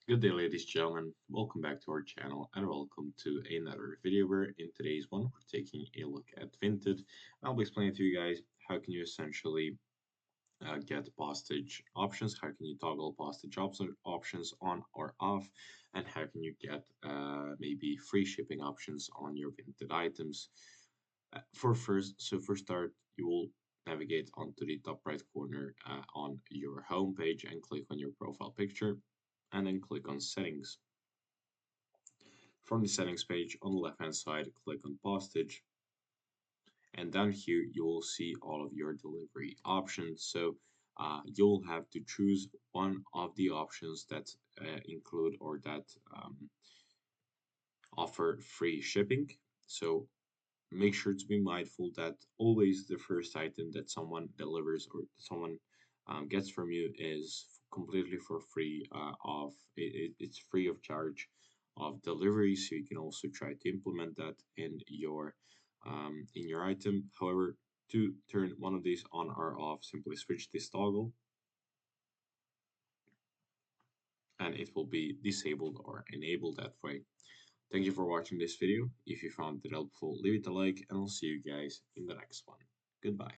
Good day, ladies and gentlemen. Welcome back to our channel and welcome to another video where in today's one we're taking a look at Vinted. I'll be explaining to you guys how can you essentially get postage options, how can you toggle postage options on or off, and how can you get maybe free shipping options on your Vinted items. For start, you will navigate onto the top right corner on your home page and click on your profile picture and then click on settings. From the settings page on the left hand side, click on postage, and down here you will see all of your delivery options. So you'll have to choose one of the options that include or that offer free shipping. So make sure to be mindful that always the first item that someone delivers or someone gets from you is completely for free it's free of charge of delivery, so you can also try to implement that in your item. However, to turn one of these on or off, simply switch this toggle and it will be disabled or enabled that way. Thank you for watching this video. If you found it helpful, leave it a like and I'll see you guys in the next one. Goodbye.